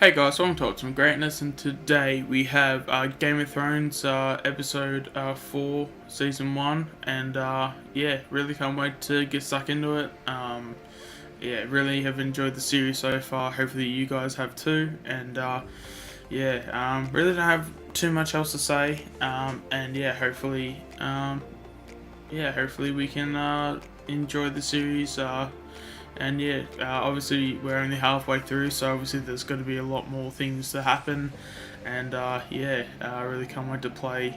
Hey guys, welcome to Ultimate Greatness, and today we have Game of Thrones episode 4, season 1, and yeah, really can't wait to get stuck into it. Yeah, really have enjoyed the series so far, hopefully you guys have too, and yeah, really don't have too much else to say, and yeah, hopefully we can enjoy the series. And yeah, obviously we're only halfway through, so obviously there's going to be a lot more things to happen. And yeah, I really can't wait to play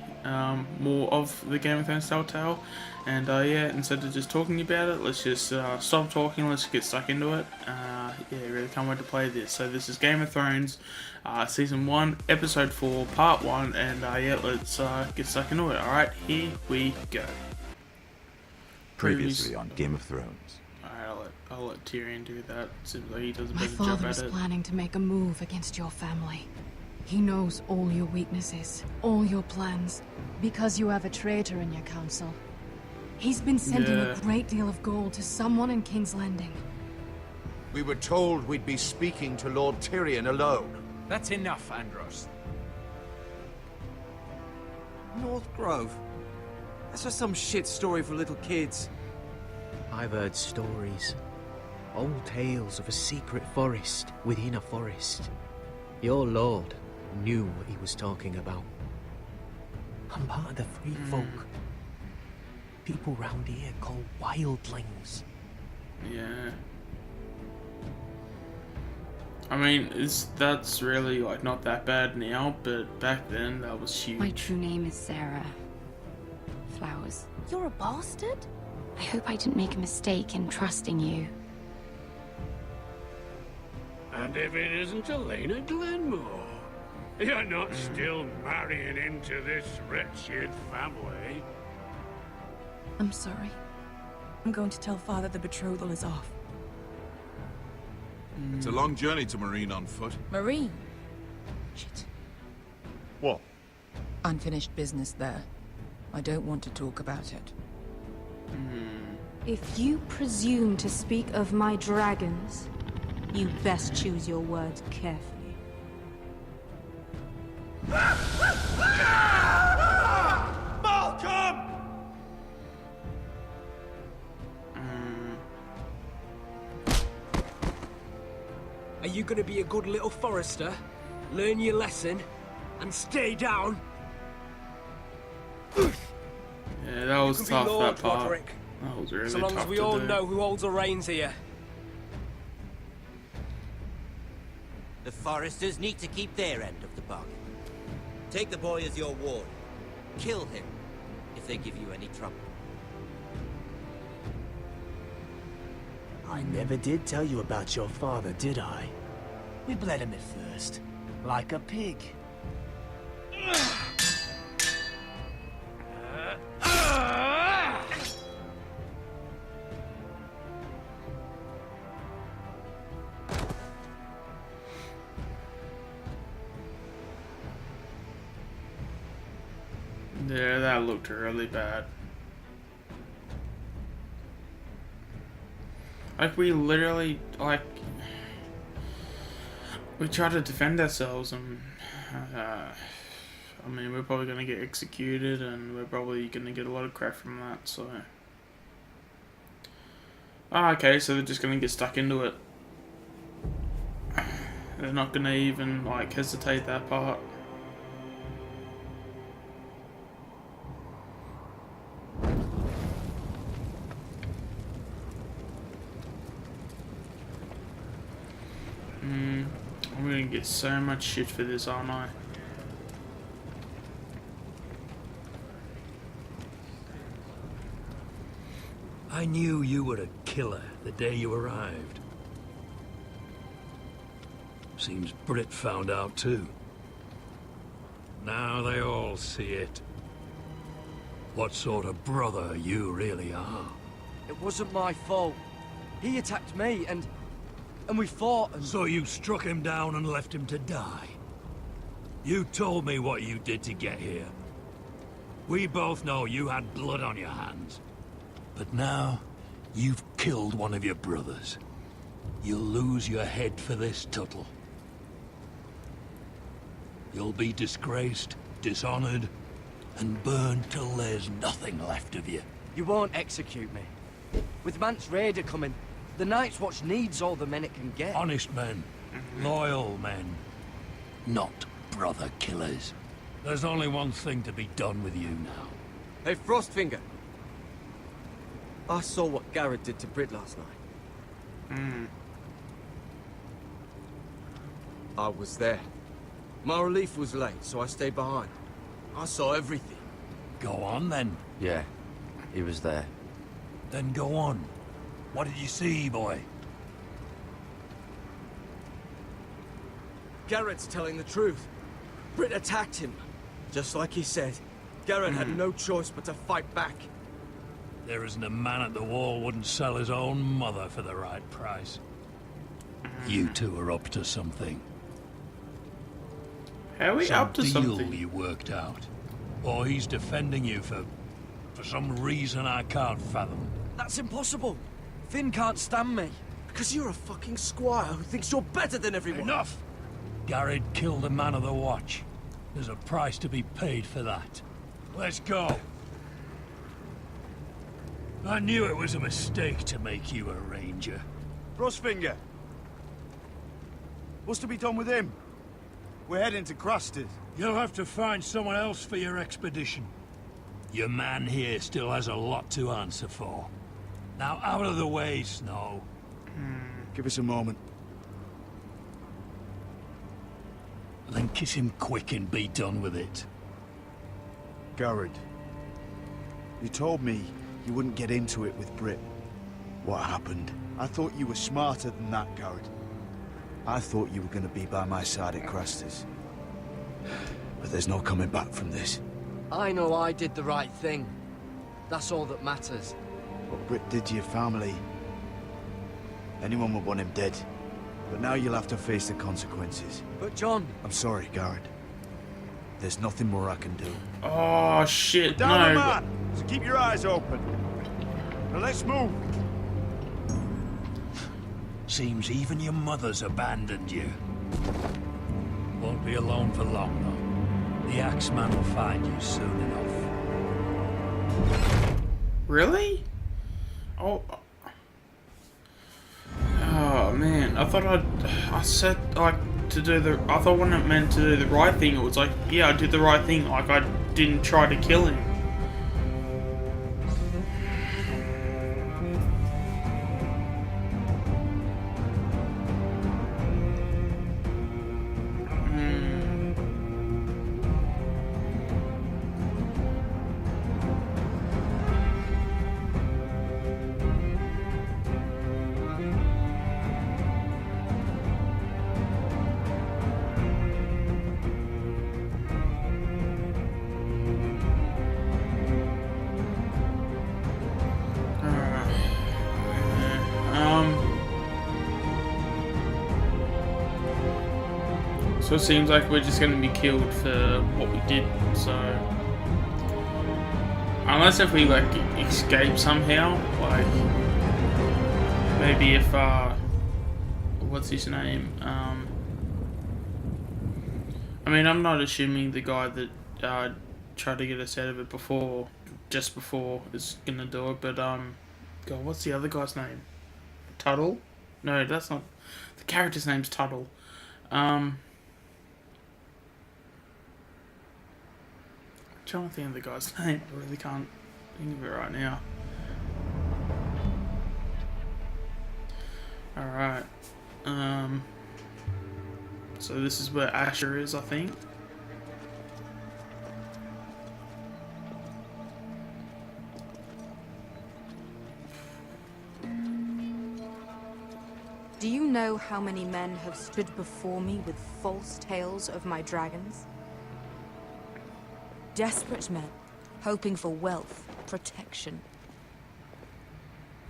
more of the Game of Thrones Telltale. And yeah, instead of just talking about it, let's just stop talking, let's get stuck into it. Yeah, really can't wait to play this. So this is Game of Thrones, Season 1, Episode 4, Part 1, and yeah, let's get stuck into it. Alright, here we go. Previously on Game of Thrones. I'll let Tyrion do that. Seems like he does a My better job father at is it. planning to make a move against your family. He knows all your weaknesses, all your plans, because you have a traitor in your council. He's been sending a great deal of gold to someone in King's Landing. We were told we'd be speaking to Lord Tyrion alone. That's enough, Andros. North Grove? That's just some shit story for little kids. I've heard stories. Old tales of a secret forest within a forest. Your lord knew what he was talking about. I'm part of the free folk. People round here called wildlings. Yeah. I mean, that's really like not that bad now, but back then that was huge. My true name is Sarah Flowers. You're a bastard? I hope I didn't make a mistake in trusting you. And if it isn't Elena Glenmore, you're not still marrying into this wretched family. I'm sorry. I'm going to tell Father the betrothal is off. It's a long journey to Marine on foot. Marine? Shit. What? Unfinished business there. I don't want to talk about it. If you presume to speak of my dragons, you best choose your words carefully. Malcolm! Are you gonna be a good little forester? Learn your lesson? And stay down? Yeah, that was tough, that part. Roderick. That was really So long tough as we to all do. know who holds the reins here. The Foresters need to keep their end of the bargain. Take the boy as your ward. Kill him if they give you any trouble. I never did tell you about your father, did I? We bled him at first, like a pig. Yeah, that looked really bad. Like, we literally, like, we tried to defend ourselves, and, I mean, we're probably going to get executed, and we're probably going to get a lot of crap from that, so. Ah, okay, so they're just going to get stuck into it. They're not going to even, like, hesitate that part. I'm gonna get so much shit for this, aren't I? I knew you were a killer the day you arrived. Seems Brit found out too. Now they all see it. What sort of brother you really are. It wasn't my fault. He attacked me and we fought and... So you struck him down and left him to die? You told me what you did to get here. We both know you had blood on your hands. But now, you've killed one of your brothers. You'll lose your head for this, Tuttle. You'll be disgraced, dishonored, and burned till there's nothing left of you. You won't execute me. With Mance Raider coming, the Night's Watch needs all the men it can get. Honest men, loyal men, not brother killers. There's only one thing to be done with you now. Hey, Frostfinger. I saw what Garrett did to Britt last night. I was there. My relief was late, so I stayed behind. I saw everything. Go on, then. Yeah, he was there. Then go on. What did you see, boy? Garrett's telling the truth. Britt attacked him. Just like he said. Garrett had no choice but to fight back. There isn't a man at the wall wouldn't sell his own mother for the right price. You two are up to something. How are we up to Some something? deal you worked out. Or he's defending you for some reason I can't fathom. That's impossible. Finn can't stand me. Because you're a fucking squire who thinks you're better than everyone. Enough! Garrett killed a man of the watch. There's a price to be paid for that. Let's go. I knew it was a mistake to make you a ranger. Frostfinger. What's to be done with him? We're heading to Crusters. You'll have to find someone else for your expedition. Your man here still has a lot to answer for. Now out of the way, Snow. Give us a moment. Then kiss him quick and be done with it. Garrett. You told me you wouldn't get into it with Britt. What happened? I thought you were smarter than that, Garrett. I thought you were going to be by my side at Crusters. But there's no coming back from this. I know I did the right thing. That's all that matters. What Britt did to your family, anyone would want him dead. But now you'll have to face the consequences. But John... I'm sorry, Garrett. There's nothing more I can do. Oh shit! We're down the No. man, so keep your eyes open. Now let's move. Seems even your mother's abandoned you. Won't be alone for long, though. The Axeman will find you soon enough. Really? Oh. Oh man, I thought I said like to do the. I thought when it meant to do the right thing, it was like, yeah, I did the right thing. Like I didn't try to kill him. So it seems like we're just going to be killed for what we did, so... Unless if we, like, escape somehow, like... Maybe if, what's his name? I mean, I'm not assuming the guy that, tried to get us out of it before, just before, is gonna do it, but, God, what's the other guy's name? Tuttle? No, that's not... The character's name's Tuttle. I'm trying to think of the guy's name. I really can't think of it right now. Alright. So this is where Asher is, I think. Do you know how many men have stood before me with false tales of my dragons? Desperate men, hoping for wealth, protection.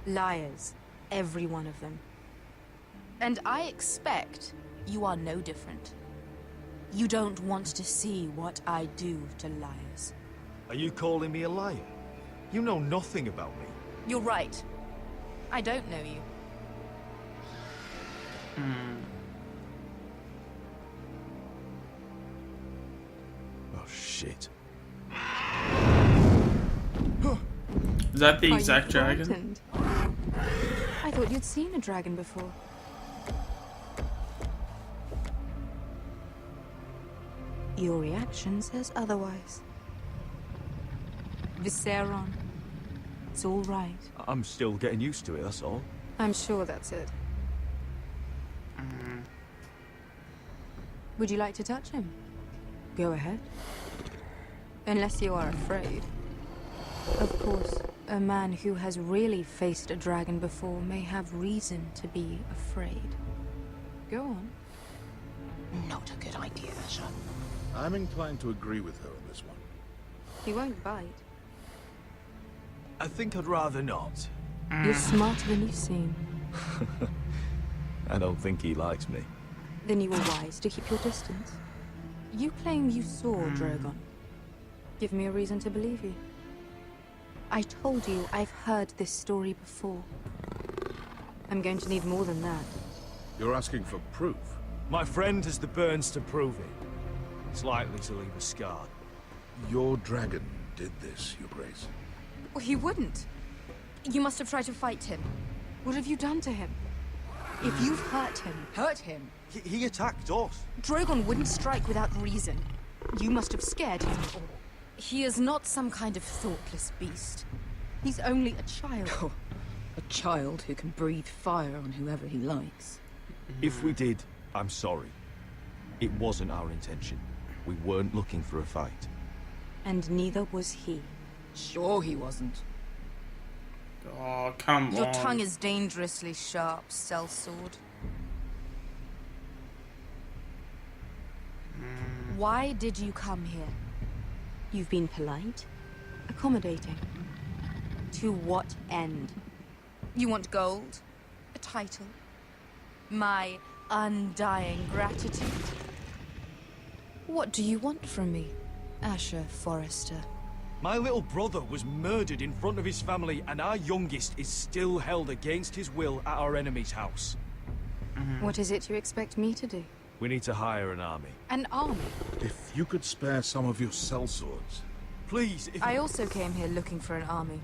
Liars, every one of them. And I expect you are no different. You don't want to see what I do to liars. Are you calling me a liar? You know nothing about me. You're right. I don't know you. shit. Is that the Are you exact dragon? frightened? I thought you'd seen a dragon before. Your reaction says otherwise. Visceron. It's all right. I'm still getting used to it, that's all. I'm sure that's it. Would you like to touch him? Go ahead. Unless you are afraid. Of course, a man who has really faced a dragon before may have reason to be afraid. Go on. Not a good idea, Asher. I'm inclined to agree with her on this one. He won't bite. I think I'd rather not. You're smarter than you seem. I don't think he likes me. Then you were wise to keep your distance. You claim you saw Drogon. Give me a reason to believe you. I told you I've heard this story before. I'm going to need more than that. You're asking for proof? My friend has the burns to prove it. It's likely to leave a scar. Your dragon did this, Your Grace. Well, he wouldn't. You must have tried to fight him. What have you done to him? If you've hurt him. He attacked us. Drogon wouldn't strike without reason. You must have scared him. He is not some kind of thoughtless beast. He's only a child. Oh, a child who can breathe fire on whoever he likes. If we did, I'm sorry. It wasn't our intention. We weren't looking for a fight. And neither was he. Sure he wasn't. Oh, come on. Your tongue is dangerously sharp, sellsword. Why did you come here? You've been polite, accommodating. To what end? You want gold? A title? My undying gratitude? What do you want from me, Asher Forrester? My little brother was murdered in front of his family, and our youngest is still held against his will at our enemy's house. What is it you expect me to do? We need to hire an army. An army? If you could spare some of your sellswords. Please, if... I also came here looking for an army.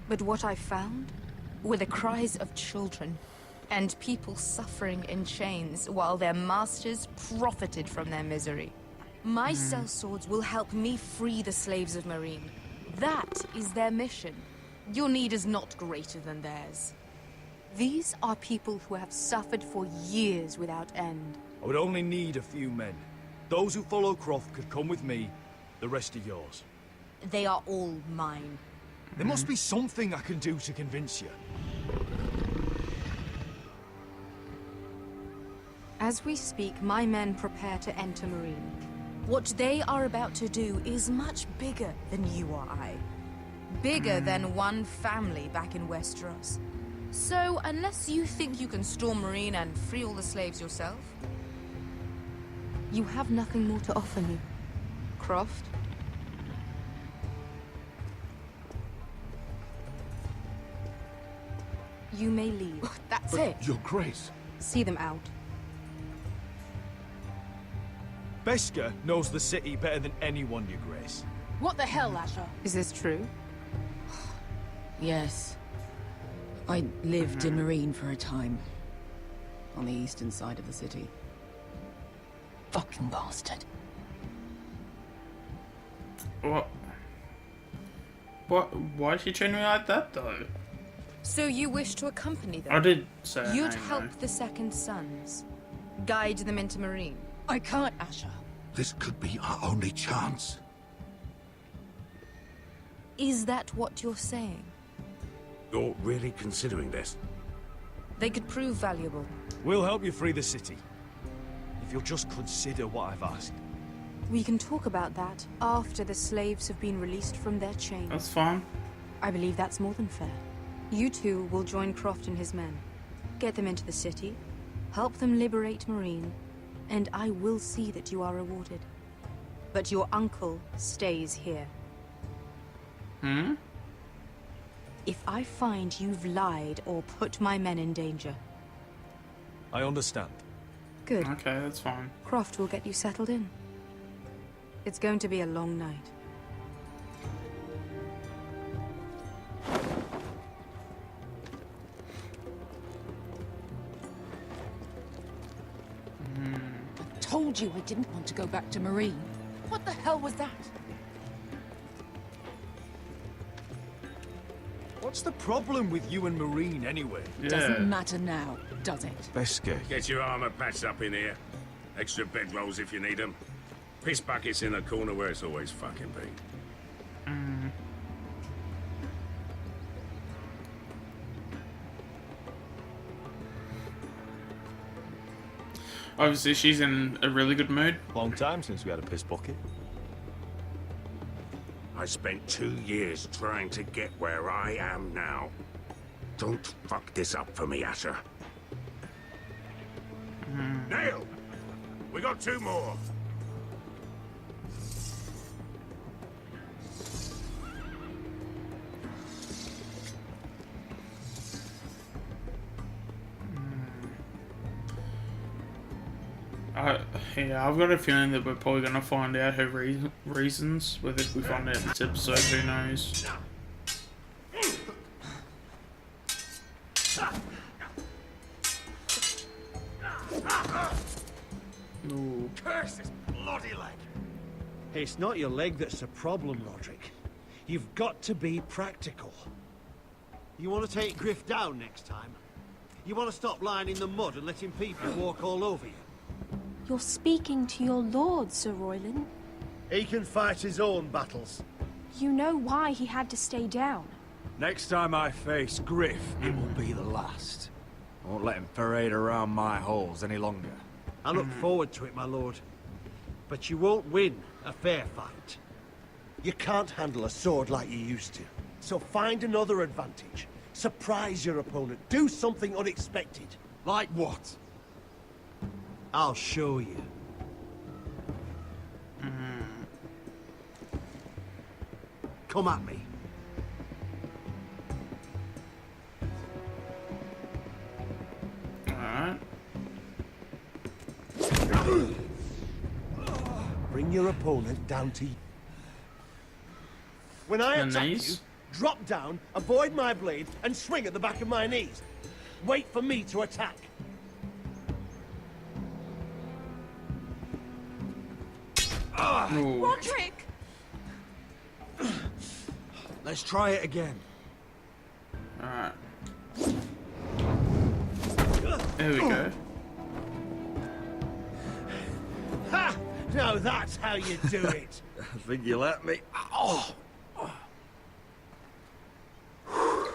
But what I found were the cries of children and people suffering in chains while their masters profited from their misery. My sellswords will help me free the slaves of Marine. That is their mission. Your need is not greater than theirs. These are people who have suffered for years without end. I would only need a few men. Those who follow Croft could come with me, the rest are yours. They are all mine. There must be something I can do to convince you. As we speak, my men prepare to enter Marine. What they are about to do is much bigger than you or I. Bigger than one family back in Westeros. So, unless you think you can storm Marine and free all the slaves yourself... You have nothing more to offer me, Croft. You may leave. That's But it. Your Grace. See them out. Beskar knows the city better than anyone, Your Grace. What the hell, Asher? Is this true? Yes. I lived in Marine for a time. On the eastern side of the city. Fucking bastard. What? Why is she treating me like that, though? So you wish to accompany them? I did say her You'd name, help though. the Second Sons. Guide them into Marine. I can't, Asher. This could be our only chance. Is that what you're saying? You're really considering this? They could prove valuable. We'll help you free the city. If you'll just consider what I've asked. We can talk about that after the slaves have been released from their chains. That's fine. I believe that's more than fair. You two will join Croft and his men. Get them into the city, help them liberate Marine, and I will see that you are rewarded. But your uncle stays here. If I find you've lied or put my men in danger... I understand. Good. Okay, that's fine. Croft will get you settled in. It's going to be a long night. I told you I didn't want to go back to Marine. What the hell was that? What's the problem with you and Marine, anyway? Doesn't matter now, does it? Beske. Get your armor patched up in here. Extra bedrolls if you need them. Piss buckets in the corner where it's always fucking been. Obviously, she's in a really good mood. Long time since we had a piss bucket. I spent 2 years trying to get where I am now. Don't fuck this up for me, Asher. Nail! We got 2 more. Yeah, I've got a feeling that we're probably going to find out her reasons. Whether we find out in this episode, who knows. Ooh. Curse this bloody leg! It's not your leg that's a problem, Roderick. You've got to be practical. You want to take Griff down next time? You want to stop lying in the mud and letting people walk all over you? You're speaking to your lord, Sir Royland. He can fight his own battles. You know why he had to stay down. Next time I face Griff, it will be the last. I won't let him parade around my halls any longer. I look forward to it, my lord. But you won't win a fair fight. You can't handle a sword like you used to. So find another advantage. Surprise your opponent. Do something unexpected. Like what? I'll show you. Come at me. Alright. Bring your opponent down to you. When I attack you, drop down, avoid my blade, and swing at the back of my knees. Wait for me to attack. Roderick! Let's try it again. Alright. There we go. Ha! Now that's how you do it. I think you let me. Oh!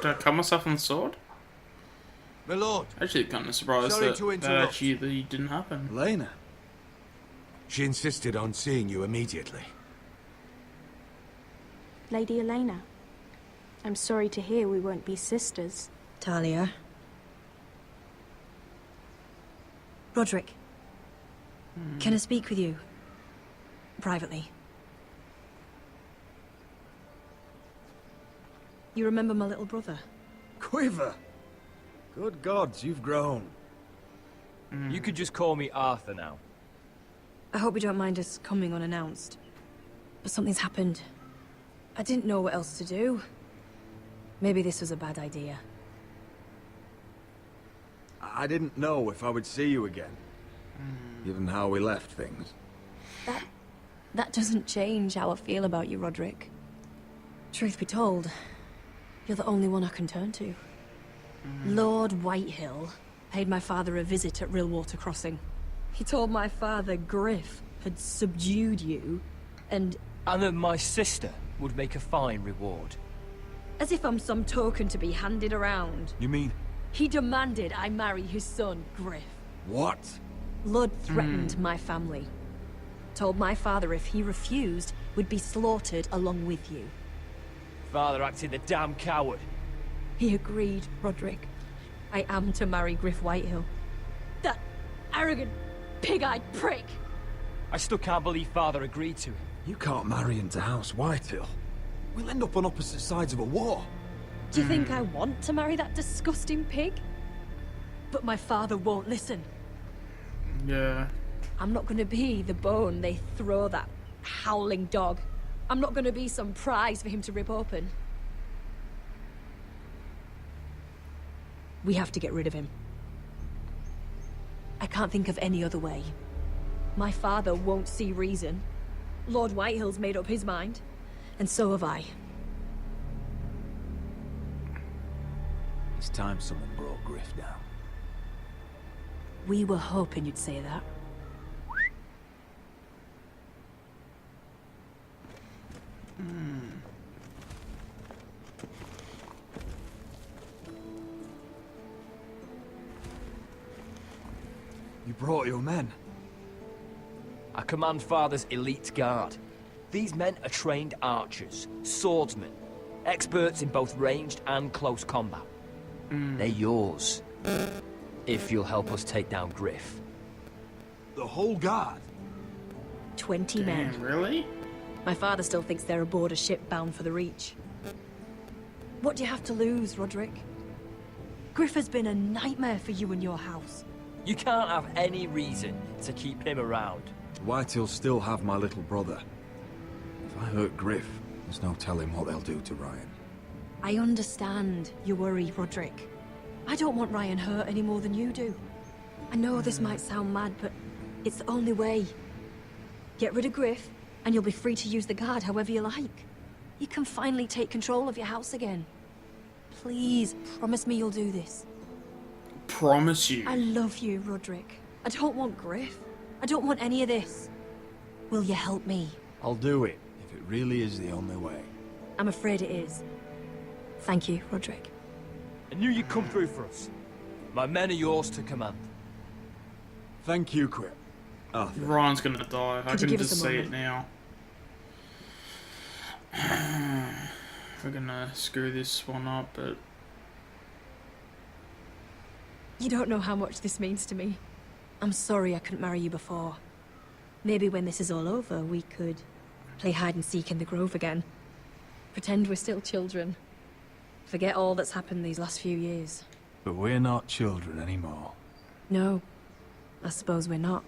Did I cut myself on the sword? My lord. Actually, kind of surprised Sorry that to that interrupt. actually didn't happen. Lena. She insisted on seeing you immediately. Lady Elena, I'm sorry to hear we won't be sisters. Talia. Roderick. Can I speak with you? Privately. You remember my little brother? Quiver! Good gods, you've grown. You could just call me Arthur now. I hope you don't mind us coming unannounced. But something's happened. I didn't know what else to do. Maybe this was a bad idea. I didn't know if I would see you again. Given how we left things. That doesn't change how I feel about you, Roderick. Truth be told, you're the only one I can turn to. Lord Whitehill paid my father a visit at Rillwater Crossing. He told my father Griff had subdued you, and that my sister would make a fine reward. as if I'm some token to be handed around. You mean? He demanded I marry his son, Griff. What? Lud threatened my family. Told my father if he refused, we'd be slaughtered along with you. Father acted the damn coward. He agreed, Roderick. I am to marry Griff Whitehill. That arrogant, pig-eyed prick! I still can't believe Father agreed to it. You can't marry into House Whitehill. We'll end up on opposite sides of a war. Do you think I want to marry that disgusting pig? But my father won't listen. Yeah. I'm not gonna be the bone they throw that howling dog. I'm not gonna be some prize for him to rip open. We have to get rid of him. I can't think of any other way. My father won't see reason. Lord Whitehill's made up his mind, and so have I. It's time someone brought Griff down. We were hoping you'd say that. You brought your men. I command Father's elite guard. These men are trained archers, swordsmen, experts in both ranged and close combat. They're yours, if you'll help us take down Griff. The whole guard? 20 men. Damn, really? My father still thinks they're aboard a ship bound for the Reach. What do you have to lose, Roderick? Griff has been a nightmare for you and your house. You can't have any reason to keep him around. White'll still have my little brother. If I hurt Griff, there's no telling what they'll do to Ryan. I understand your worry, Roderick. I don't want Ryan hurt any more than you do. I know this might sound mad, but it's the only way. Get rid of Griff, and you'll be free to use the guard however you like. You can finally take control of your house again. Please, promise me you'll do this. Promise you. I love you, Roderick. I don't want Griff. I don't want any of this. Will you help me? I'll do it, if it really is the only way. I'm afraid it is. Thank you, Roderick. I knew you'd come through for us. My men are yours to command. Thank you, Quip. Arthur. Ryan's gonna die. I can just see it now. We're gonna screw this one up, but... You don't know how much this means to me. I'm sorry I couldn't marry you before. Maybe when this is all over, we could play hide and seek in the Grove again. Pretend we're still children. Forget all that's happened these last few years. But we're not children anymore. No, I suppose we're not.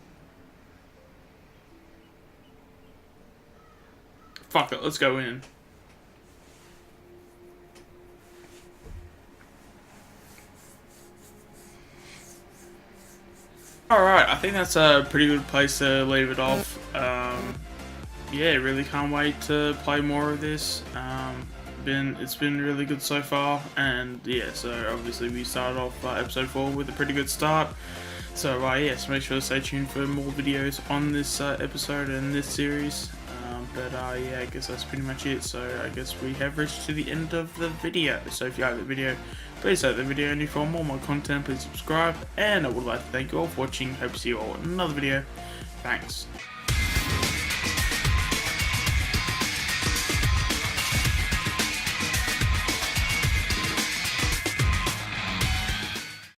Fuck it, let's go in. Alright, I think that's a pretty good place to leave it off. Yeah, really can't wait to play more of this. It's been really good so far, and yeah, so obviously we started off episode 4 with a pretty good start. So yes, make sure to stay tuned for more videos on this episode and this series. Yeah, I guess that's pretty much it. So I guess we have reached to the end of the video. So if you like the video, please like the video, and if you want more of my content, please subscribe. And I would like to thank you all for watching. Hope to see you all in another video. Thanks.